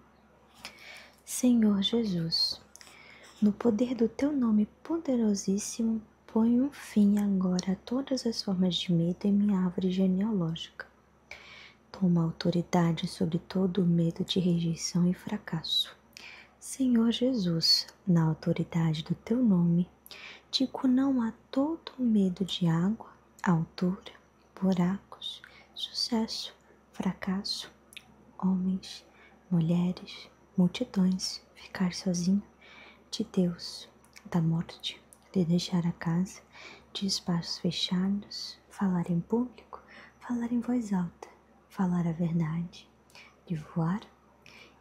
Senhor Jesus, no poder do teu nome poderosíssimo, põe um fim agora a todas as formas de medo em minha árvore genealógica. Toma autoridade sobre todo o medo de rejeição e fracasso. Senhor Jesus, na autoridade do teu nome, digo não a todo o medo de água, altura, buracos, sucesso, fracasso, homens, mulheres, multidões, ficar sozinho, de Deus, da morte, de deixar a casa, de espaços fechados, falar em público, falar em voz alta, falar a verdade, de voar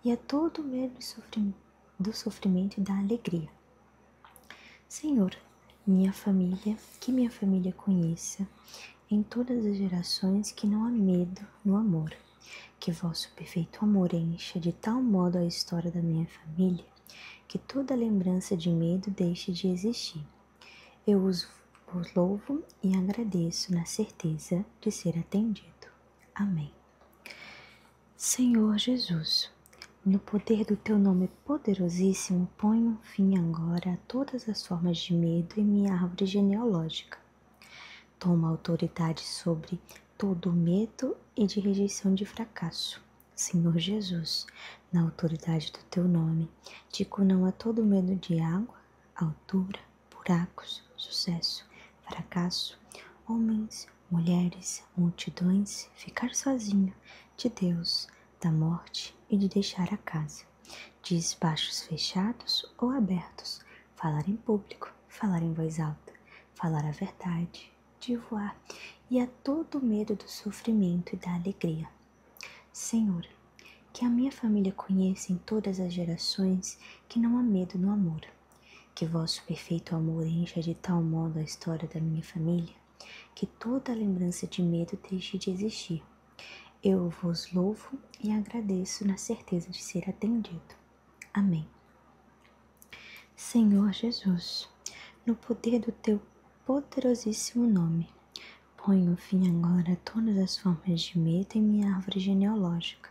e a todo medo do sofrimento e da alegria. Senhor, que minha família conheça em todas as gerações que não há medo no amor, que vosso perfeito amor encha de tal modo a história da minha família, que toda lembrança de medo deixe de existir. Eu os louvo e agradeço na certeza de ser atendido. Amém. Senhor Jesus, no poder do Teu nome poderosíssimo, põe um fim agora a todas as formas de medo em minha árvore genealógica. Toma autoridade sobre todo o medo e de rejeição de fracasso. Senhor Jesus, na autoridade do Teu nome, digo não a todo medo de água, altura, buracos, sucesso, fracasso, homens, mulheres, multidões, ficar sozinho, de Deus, da morte e de deixar a casa, de espaços fechados ou abertos, falar em público, falar em voz alta, falar a verdade, de voar e a todo medo do sofrimento e da alegria. Senhor, que a minha família conheça em todas as gerações que não há medo no amor, que vosso perfeito amor encha de tal modo a história da minha família, que toda lembrança de medo deixe de existir. Eu vos louvo e agradeço na certeza de ser atendido. Amém. Senhor Jesus, no poder do Teu poderosíssimo nome, põe um fim agora a todas as formas de medo em minha árvore genealógica.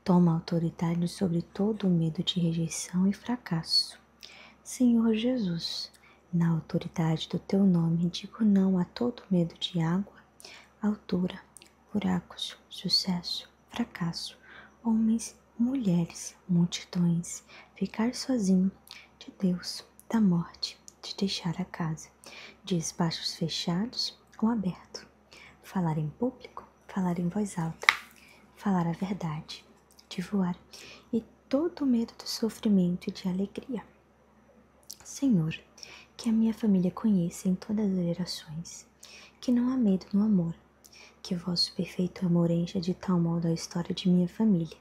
Toma autoridade sobre todo o medo de rejeição e fracasso. Senhor Jesus, na autoridade do Teu nome, digo não a todo medo de água, altura, buracos, sucesso, fracasso, homens, mulheres, multidões, ficar sozinho, de Deus, da morte, de deixar a casa, de espaços fechados ou abertos, falar em público, falar em voz alta, falar a verdade, de voar e todo o medo do sofrimento e de alegria. Senhor, que a minha família conheça em todas as gerações, que não há medo no amor, que vosso perfeito amor encha de tal modo a história de minha família,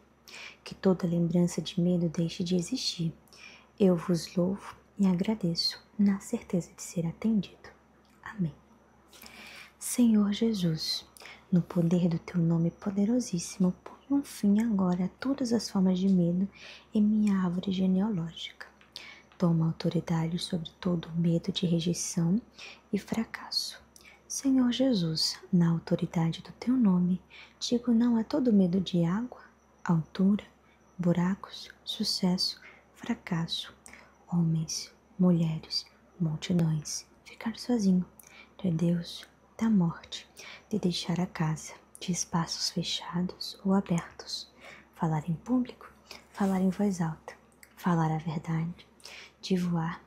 que toda lembrança de medo deixe de existir. Eu vos louvo e agradeço, na certeza de ser atendido. Amém. Senhor Jesus, no poder do Teu nome poderosíssimo, põe um fim agora a todas as formas de medo em minha árvore genealógica. Toma autoridade sobre todo o medo de rejeição e fracasso. Senhor Jesus, na autoridade do Teu nome, digo não a todo medo de água, altura, buracos, sucesso, fracasso, homens, mulheres, multidões, ficar sozinho, de Deus, da morte, de deixar a casa, de espaços fechados ou abertos, falar em público, falar em voz alta, falar a verdade, de voar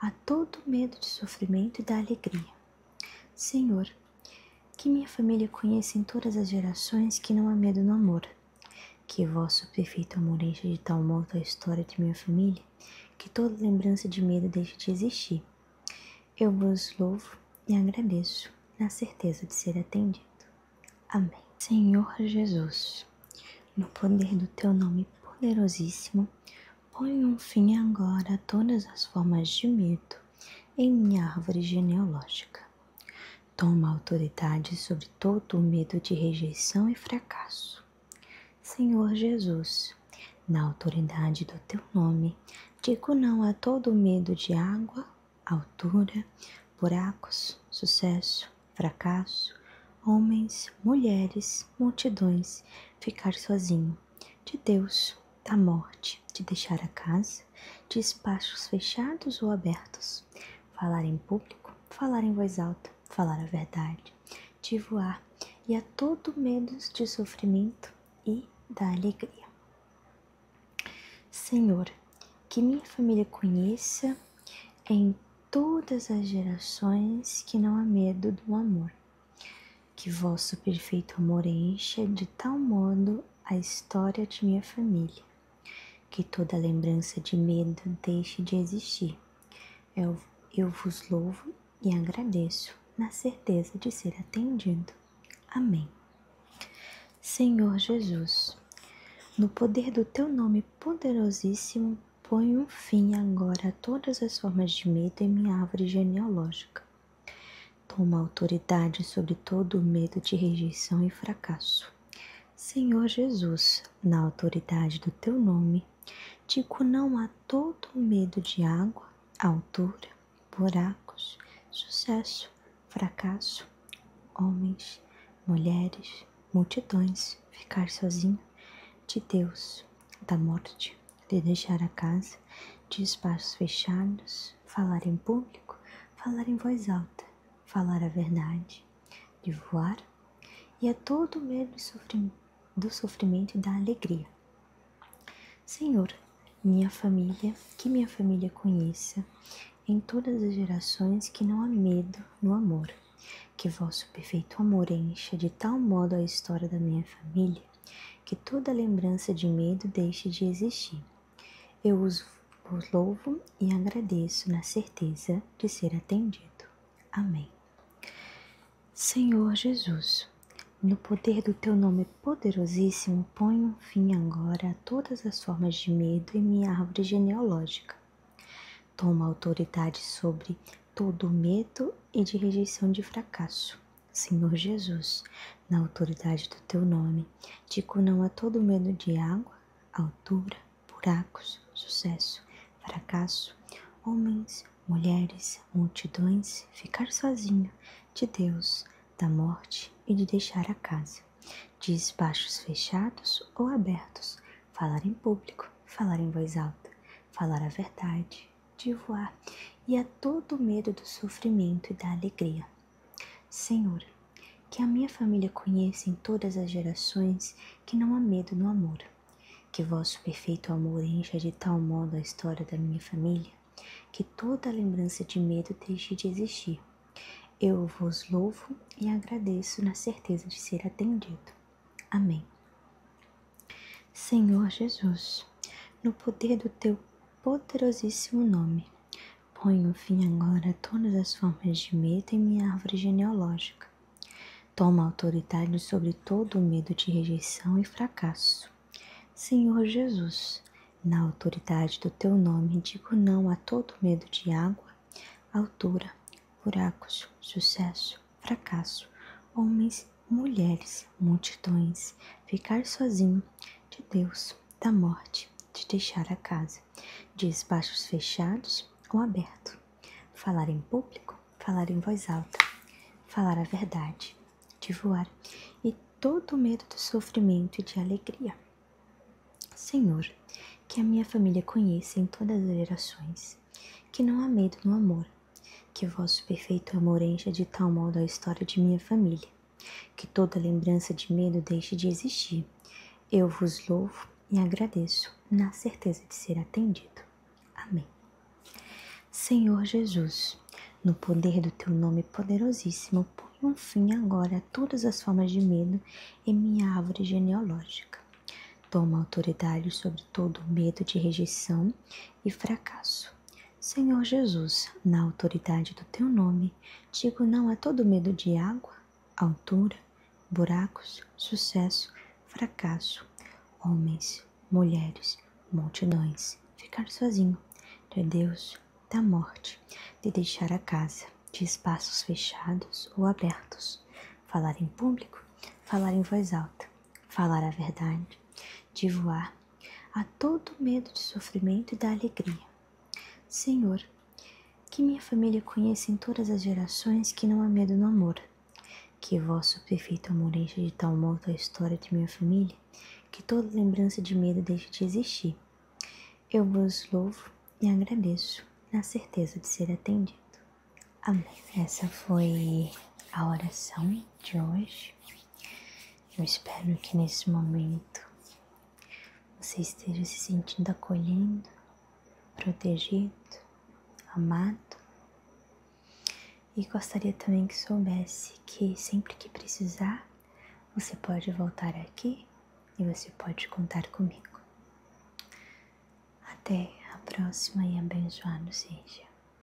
a todo medo de sofrimento e da alegria. Senhor, que minha família conheça em todas as gerações que não há medo no amor, que vosso perfeito amor encha de tal modo a história de minha família, que toda lembrança de medo deixe de existir. Eu vos louvo e agradeço, na certeza de ser atendido. Amém. Senhor Jesus, no poder do Teu nome poderosíssimo, põe um fim agora a todas as formas de medo em minha árvore genealógica. Toma autoridade sobre todo o medo de rejeição e fracasso. Senhor Jesus, na autoridade do Teu nome, digo não a todo medo de água, altura, buracos, sucesso, fracasso, homens, mulheres, multidões, ficar sozinho, de Deus, da morte, de deixar a casa, de espaços fechados ou abertos, falar em público, falar em voz alta, falar a verdade, de voar e a todo medo de sofrimento e da alegria. Senhor, que minha família conheça em todas as gerações que não há medo do amor, que vosso perfeito amor encha de tal modo a história de minha família, que toda lembrança de medo deixe de existir. Eu vos louvo e agradeço, na certeza de ser atendido. Amém. Senhor Jesus, no poder do Teu nome poderosíssimo, põe um fim agora a todas as formas de medo em minha árvore genealógica. Toma autoridade sobre todo o medo de rejeição e fracasso. Senhor Jesus, na autoridade do Teu nome, Digo não a todo medo de água, altura, buracos, sucesso, fracasso, homens, mulheres, multidões, ficar sozinho, de Deus, da morte, de deixar a casa, de espaços fechados, falar em público, falar em voz alta, falar a verdade, de voar, e a todo medo do sofrimento e da alegria. Senhor, que minha família conheça em todas as gerações que não há medo no amor, que vosso perfeito amor encha de tal modo a história da minha família, que toda lembrança de medo deixe de existir. Eu vos louvo e agradeço na certeza de ser atendido. Amém. Senhor Jesus, no poder do teu nome poderosíssimo, põe um fim agora a todas as formas de medo em minha árvore genealógica. Toma autoridade sobre todo medo e de rejeição de fracasso. Senhor Jesus, na autoridade do teu nome, digo não a todo medo de água, altura, buracos, sucesso, fracasso, homens, mulheres, multidões, ficar sozinho, de Deus, da morte e de deixar a casa, de espaços fechados ou abertos, falar em público, falar em voz alta, falar a verdade, de voar e a todo medo do sofrimento e da alegria. Senhor, que a minha família conheça em todas as gerações que não há medo no amor, que vosso perfeito amor encha de tal modo a história da minha família, que toda lembrança de medo deixe de existir. Eu vos louvo e agradeço na certeza de ser atendido. Amém. Senhor Jesus, no poder do teu poderosíssimo nome, ponho fim agora a todas as formas de medo em minha árvore genealógica. Toma autoridade sobre todo o medo de rejeição e fracasso. Senhor Jesus, na autoridade do teu nome, digo não a todo medo de água, altura, buracos, sucesso, fracasso, homens, mulheres, multidões, ficar sozinho, de Deus, da morte, de deixar a casa, de espaços fechados ou abertos, falar em público, falar em voz alta, falar a verdade, de voar e todo medo do sofrimento e de alegria. Senhor, que a minha família conheça em todas as gerações, que não há medo no amor, que vosso perfeito amor encha de tal modo a história de minha família, que toda lembrança de medo deixe de existir. Eu vos louvo e agradeço, na certeza de ser atendido. Amém. Senhor Jesus, no poder do teu nome poderosíssimo, põe um fim agora a todas as formas de medo em minha árvore genealógica. Toma autoridade sobre todo o medo de rejeição e fracasso. Senhor Jesus, na autoridade do teu nome, digo não a todo medo de água, altura, buracos, sucesso, fracasso, homens, mulheres, multidões, ficar sozinho, de Deus, da morte, de deixar a casa, de espaços fechados ou abertos, falar em público, falar em voz alta, falar a verdade, de voar a todo medo de sofrimento e da alegria. Senhor, que minha família conheça em todas as gerações que não há medo no amor, que vosso perfeito amor encha de tal modo a história de minha família, que toda lembrança de medo deixe de existir. Eu vos louvo e agradeço, na certeza de ser atendido. Amém. Essa foi a oração de hoje. Eu espero que nesse momento você esteja se sentindo acolhido, protegido, amado. E gostaria também que soubesse que sempre que precisar, você pode voltar aqui e você pode contar comigo. Até a próxima e abençoado seja.